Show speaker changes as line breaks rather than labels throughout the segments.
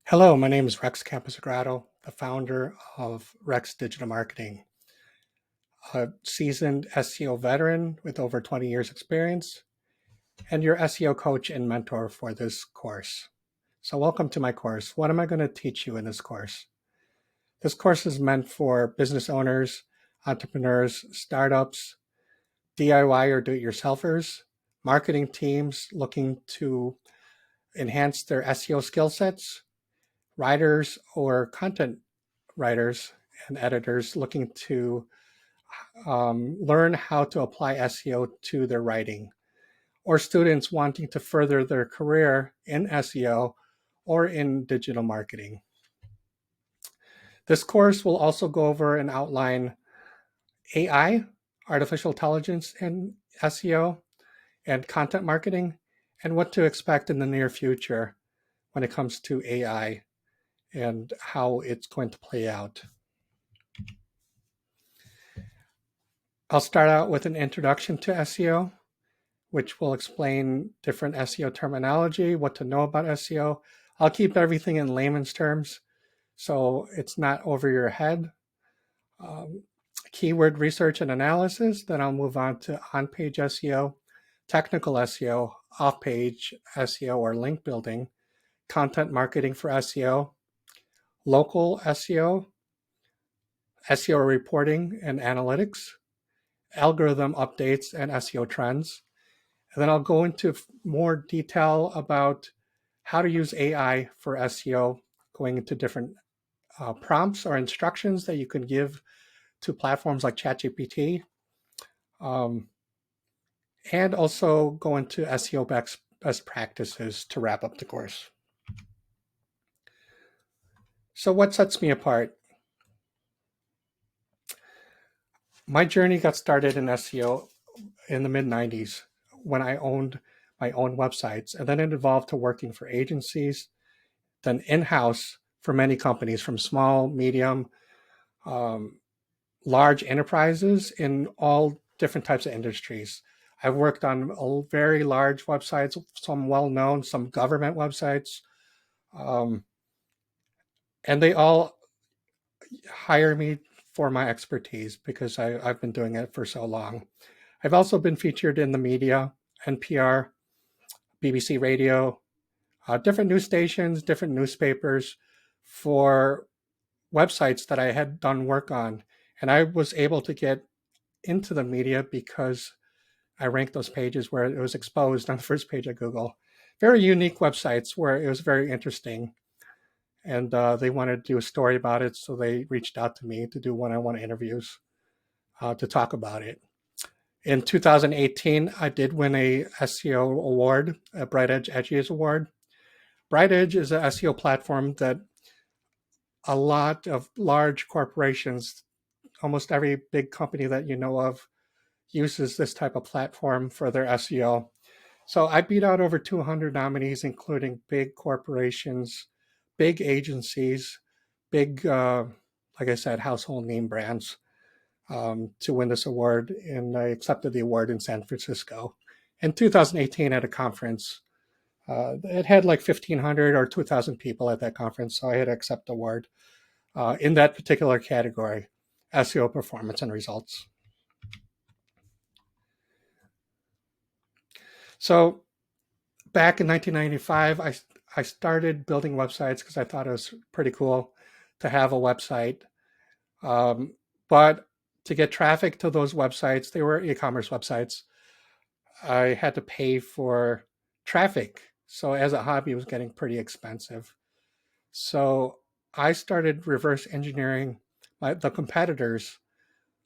Hello, my name is Rex Camposagrado, the founder of Rex Digital Marketing, a seasoned SEO veteran with over 20 years experience, and your SEO coach and mentor for this course. So welcome to my course. What am I going to teach you in this course? This course is meant for business owners, entrepreneurs, startups, DIY or do-it-yourselfers, marketing teams looking to enhance their SEO skill sets, writers or content writers and editors looking to learn how to apply SEO to their writing, or students wanting to further their career in SEO or in digital marketing. This course will also go over and outline AI, artificial intelligence in SEO and content marketing, and what to expect in the near future when it comes to AI and how it's going to play out. I'll start out with an introduction to SEO, which will explain different SEO terminology, what to know about SEO. I'll keep everything in layman's terms so it's not over your head. Keyword research and analysis, then I'll move on to on-page SEO, technical SEO, off-page SEO or link building, content marketing for SEO, local SEO, SEO reporting and analytics, algorithm updates and SEO trends. And then I'll go into more detail about how to use AI for SEO, going into different prompts or instructions that you can give to platforms like ChatGPT, and also go into SEO best practices to wrap up the course. So what sets me apart? My journey got started in SEO in the mid-90s when I owned my own websites, and then it evolved to working for agencies, then in-house for many companies from small, medium, large enterprises in all different types of industries. I've worked on very large websites, some well-known, some government websites, and they all hire me for my expertise because I've been doing it for so long. I've also been featured in the media, NPR, BBC Radio, different news stations, different newspapers for websites that I had done work on. And I was able to get into the media because I ranked those pages where it was exposed on the first page of Google. Very unique websites where it was very interesting. And they wanted to do a story about it, so they reached out to me to do one-on-one interviews to talk about it. In 2018, I did win a SEO award, a Bright Edge Edges Award. Bright Edge is an SEO platform that a lot of large corporations, almost every big company that you know of, uses this type of platform for their SEO. So I beat out over 200 nominees, including big corporations, big agencies, big, like I said, household name brands to win this award. And I accepted the award in San Francisco in 2018 at a conference. It had like 1,500 or 2,000 people at that conference, so I had to accept the award in that particular category, SEO performance and results. So back in 1995, I started building websites because I thought it was pretty cool to have a website. But to get traffic to those websites, they were e-commerce websites, I had to pay for traffic. So as a hobby, it was getting pretty expensive. So I started reverse engineering the competitors,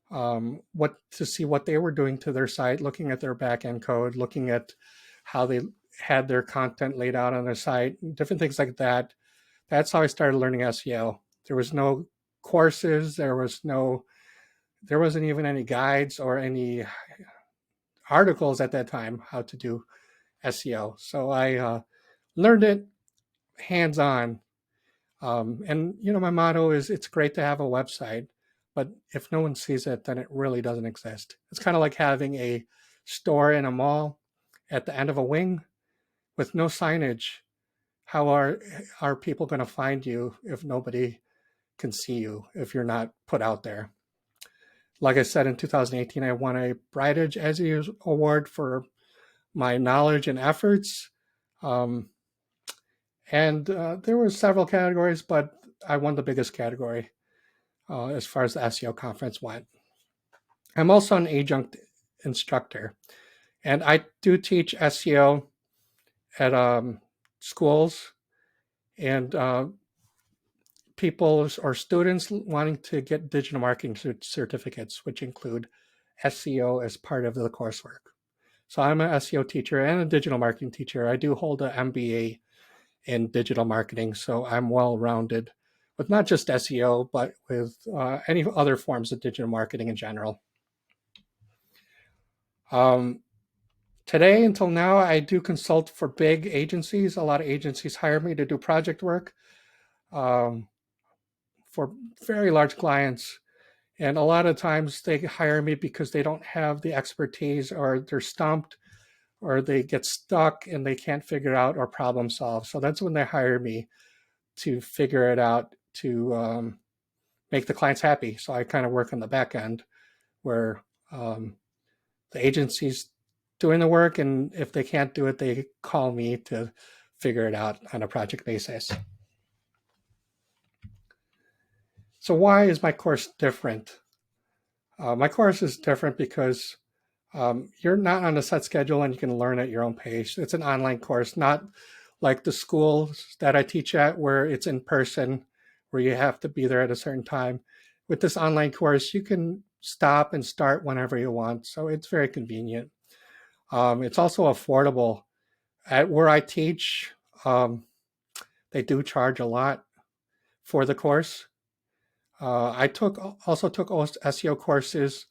what to see what they were doing to their site, looking at their back end code, looking at how they had their content laid out on their site, different things like that. That's how I started learning SEO. There was no courses, there wasn't even any guides or any articles at that time how to do SEO. So I learned it hands on. And my motto is it's great to have a website, but if no one sees it, then it really doesn't exist. It's kind of like having a store in a mall at the end of a wing with no signage. how are people going to find you if nobody can see you, if you're not put out there? Like I said, in 2018, I won a Bright Edge SEO award for my knowledge and efforts. Um, and there were several categories, but I won the biggest category as far as the SEO conference went. I'm also an adjunct instructor, and I do teach SEO at schools and people or students wanting to get digital marketing certificates, which include SEO as part of the coursework. So I'm an SEO teacher and a digital marketing teacher. I do hold an MBA in digital marketing, so I'm well-rounded with not just SEO, but with any other forms of digital marketing in general. Today, until now, I do consult for big agencies. A lot of agencies hire me to do project work for very large clients. And a lot of times they hire me because they don't have the expertise, or they're stumped, or they get stuck and they can't figure out or problem solve. So that's when they hire me to figure it out, to make the clients happy. So I kind of work on the back end where the agency's doing the work, and if they can't do it, they call me to figure it out on a project basis. So why is my course different? My course is different because you're not on a set schedule and you can learn at your own pace. It's an online course, not like the schools that I teach at where it's in person, where you have to be there at a certain time. With this online course, you can stop and start whenever you want. So it's very convenient. It's also affordable. At where I teach, they do charge a lot for the course. I also took SEO courses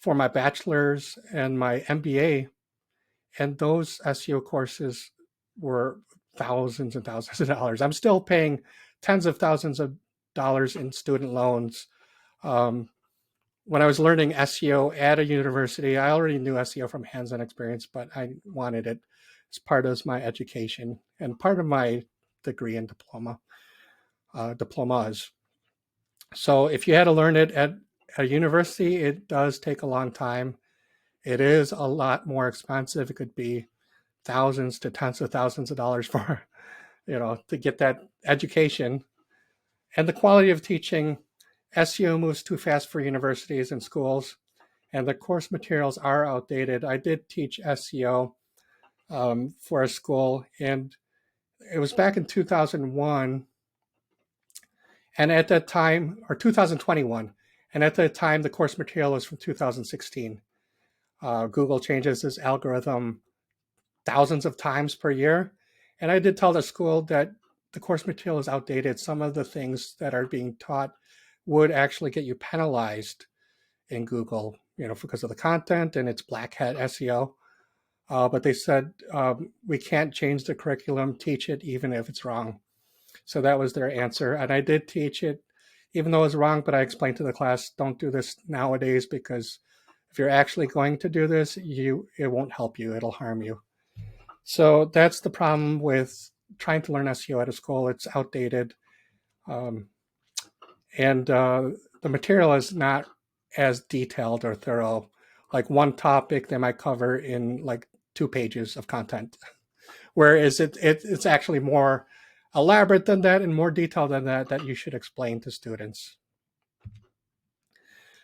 for my bachelor's and my MBA, and those SEO courses were thousands and thousands of dollars. I'm still paying tens of thousands of dollars in student loans. When I was learning SEO at a university, I already knew SEO from hands-on experience, but I wanted it as part of my education and part of my degree and diplomas. So if you had to learn it at a university, it does take a long time. It is a lot more expensive. It could be thousands to tens of thousands of dollars for, to get that education. And the quality of teaching, SEO moves too fast for universities and schools, and the course materials are outdated. I did teach SEO for a school, and it was back in 2001. And at that time, or 2021, and at that time, the course material was from 2016. Google changes its algorithm thousands of times per year. And I did tell the school that the course material is outdated. Some of the things that are being taught would actually get you penalized in Google, because of the content, and it's black hat SEO. But they said, we can't change the curriculum, teach it even if it's wrong. So that was their answer. And I did teach it, even though it was wrong, but I explained to the class, don't do this nowadays, because if you're actually going to do this, it won't help you, it'll harm you. So that's the problem with trying to learn SEO at a school. It's outdated. And the material is not as detailed or thorough. Like one topic they might cover in like 2 pages of content, whereas it's actually more elaborate than that and more detailed than that you should explain to students.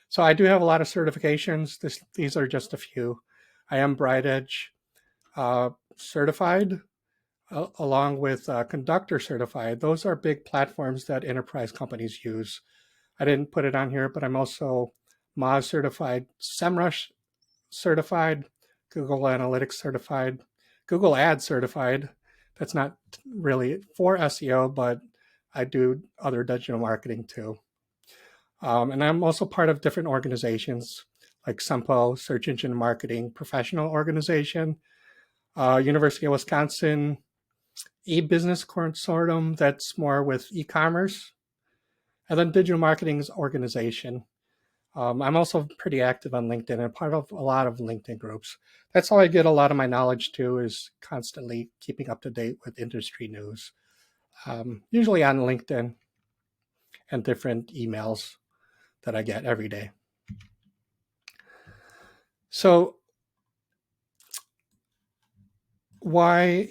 So I do have a lot of certifications. These are just a few. I am Bright Edge certified, along with Conductor certified. Those are big platforms that enterprise companies use. I didn't put it on here, but I'm also Moz certified, SEMrush certified, Google Analytics certified, Google Ads certified. That's not really for SEO, but I do other digital marketing too. And I'm also part of different organizations like SEMPO, Search Engine Marketing Professional Organization, University of Wisconsin e-business consortium, that's more with e-commerce, and then Digital Marketing's organization. I'm also pretty active on LinkedIn and part of a lot of LinkedIn groups. That's how I get a lot of my knowledge too, is constantly keeping up to date with industry news, usually on LinkedIn and different emails that I get every day. So why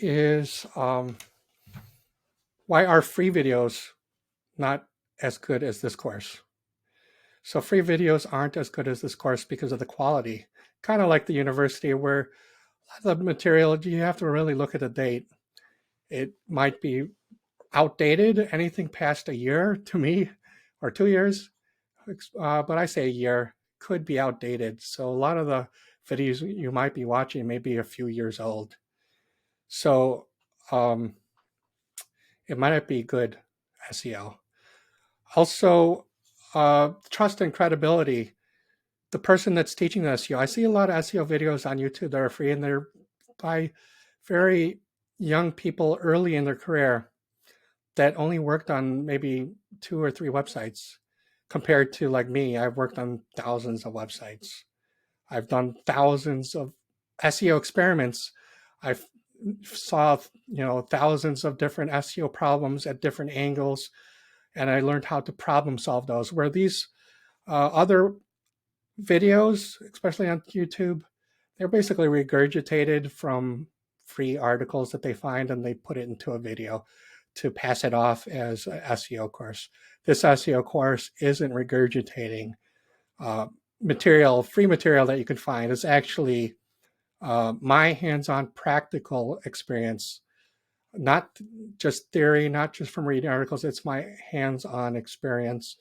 are free videos not as good as this course? So free videos aren't as good as this course because of the quality. Kind of like the university, where the material, you have to really look at the date. It might be outdated. Anything past a year to me, or 2 years, but I say a year, could be outdated. So a lot of the videos you might be watching may be a few years old. So um, it might not be good SEO. Also, trust and credibility. The person that's teaching the SEO, I see a lot of SEO videos on YouTube that are free, and they're by very young people early in their career that only worked on maybe 2 or 3 websites, compared to like me. I've worked on thousands of websites. I've done thousands of SEO experiments. I've saw thousands of different SEO problems at different angles, and I learned how to problem solve those. Where these other videos, especially on YouTube, they're basically regurgitated from free articles that they find, and they put it into a video to pass it off as an SEO course. This SEO course isn't regurgitating free material that you can find. It's actually my hands-on practical experience, not just theory, not just from reading articles. It's my hands-on experience,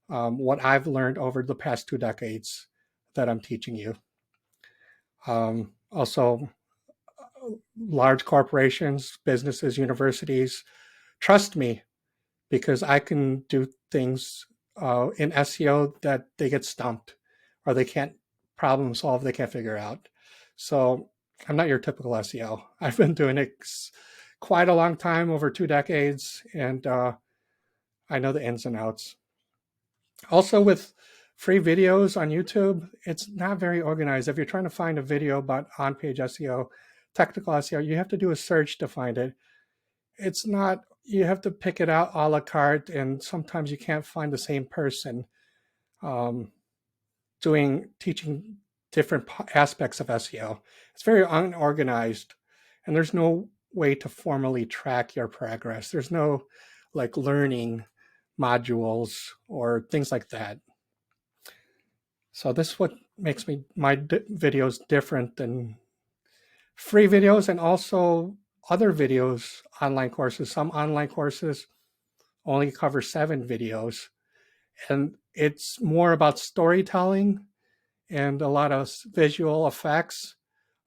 what I've learned over the past 2 decades that I'm teaching you. Also, large corporations, businesses, universities trust me because I can do things in SEO that they get stumped, or they can't problem solve, they can't figure out. So I'm not your typical SEO. I've been doing it quite a long time, over 2 decades, and I know the ins and outs. Also, with free videos on YouTube, it's not very organized. If you're trying to find a video about on-page SEO, technical SEO, you have to do a search to find it. It's not, you have to pick it out a la carte, and sometimes you can't find the same person um, teaching different aspects of SEO. It's very unorganized, and there's no way to formally track your progress. There's no like learning modules or things like that. So this is what makes my videos different than free videos, and also other videos, online courses. Some online courses only cover 7 videos, and it's more about storytelling and a lot of visual effects,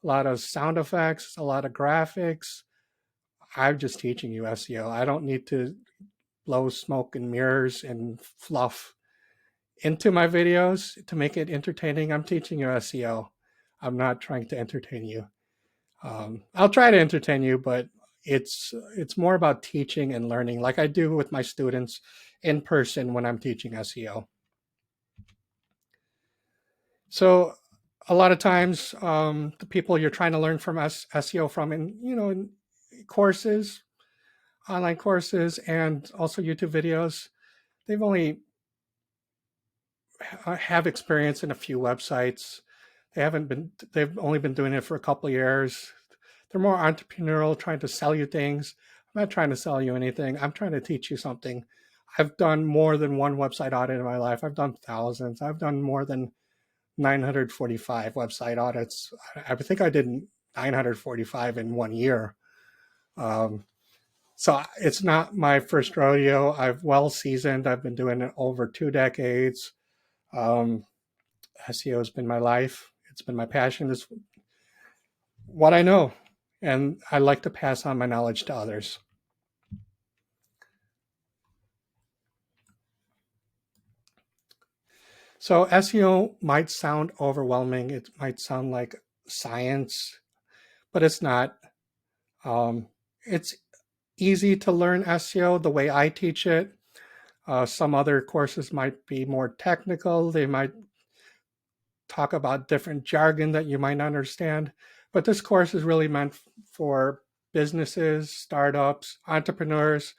a lot of sound effects, a lot of graphics. I'm just teaching you SEO. I don't need to blow smoke and mirrors and fluff into my videos to make it entertaining. I'm teaching you SEO. I'm not trying to entertain you. I'll try to entertain you, but it's more about teaching and learning, like I do with my students in person when I'm teaching SEO. So a lot of times, the people you're trying to learn from SEO from, in courses, online courses, and also YouTube videos, they've only have experience in a few websites. They've only been doing it for a couple of years. They're more entrepreneurial, trying to sell you things. I'm not trying to sell you anything. I'm trying to teach you something. I've done more than one website audit in my life. I've done thousands. I've done more than 945 website audits. I think I did 945 in 1 year. So it's not my first rodeo. I've well seasoned. I've been doing it over 2 decades. SEO has been my life. It's been my passion. It's what I know. And I like to pass on my knowledge to others. So SEO might sound overwhelming. It might sound like science, but it's not. It's easy to learn SEO the way I teach it. Some other courses might be more technical. They might talk about different jargon that you might not understand. But this course is really meant for businesses, startups, entrepreneurs,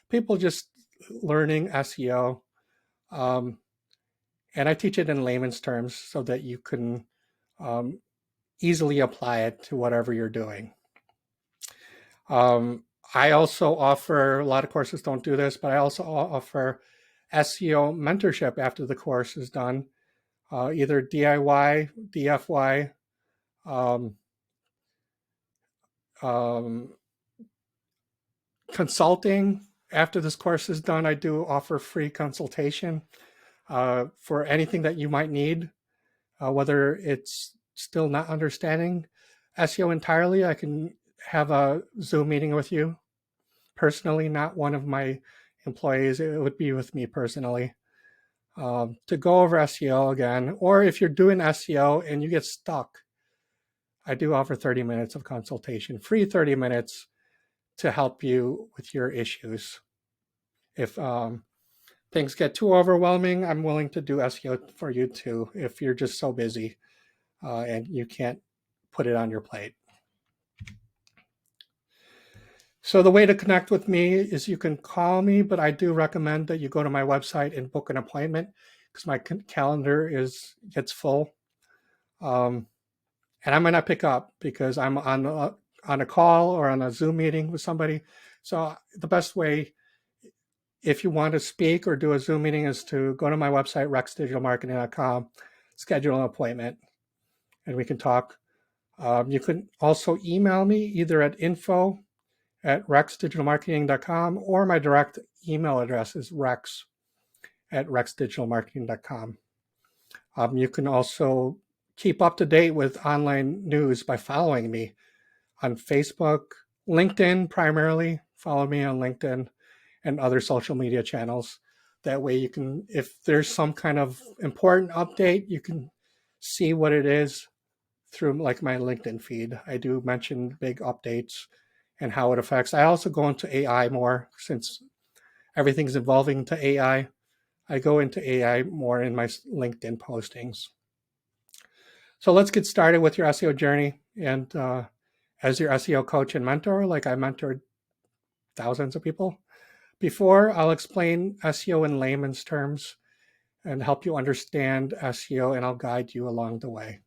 people just learning SEO. Um, and I teach it in layman's terms so that you can um, easily apply it to whatever you're doing. I also offer, a lot of courses don't do this, but I also offer SEO mentorship after the course is done, either DIY, DFY, um, um, consulting. After this course is done, I do offer free consultation for anything that you might need, whether it's still not understanding SEO entirely. I can have a Zoom meeting with you personally, not one of my employees. It would be with me personally to go over SEO again. Or if you're doing SEO and you get stuck, I do offer 30 minutes of consultation, free 30 minutes to help you with your issues. If things get too overwhelming, I'm willing to do SEO for you too, if you're just so busy and you can't put it on your plate. So the way to connect with me is you can call me, but I do recommend that you go to my website and book an appointment because my calendar gets full. And I might not pick up because I'm on a call or on a Zoom meeting with somebody. So the best way, if you want to speak or do a Zoom meeting, is to go to my website, rexdigitalmarketing.com, schedule an appointment, and we can talk. You can also email me either at info@rexdigitalmarketing.com, or my direct email address is rex@rexdigitalmarketing.com. You can also keep up to date with online news by following me on Facebook, LinkedIn primarily. Follow me on LinkedIn and other social media channels. That way you can, if there's some kind of important update, you can see what it is through like my LinkedIn feed. I do mention big updates and how it affects. I also go into AI more since everything's evolving into AI. I go into AI more in my LinkedIn postings. So let's get started with your SEO journey. And as your SEO coach and mentor, like I mentored thousands of people before, I'll explain SEO in layman's terms and help you understand SEO, and I'll guide you along the way.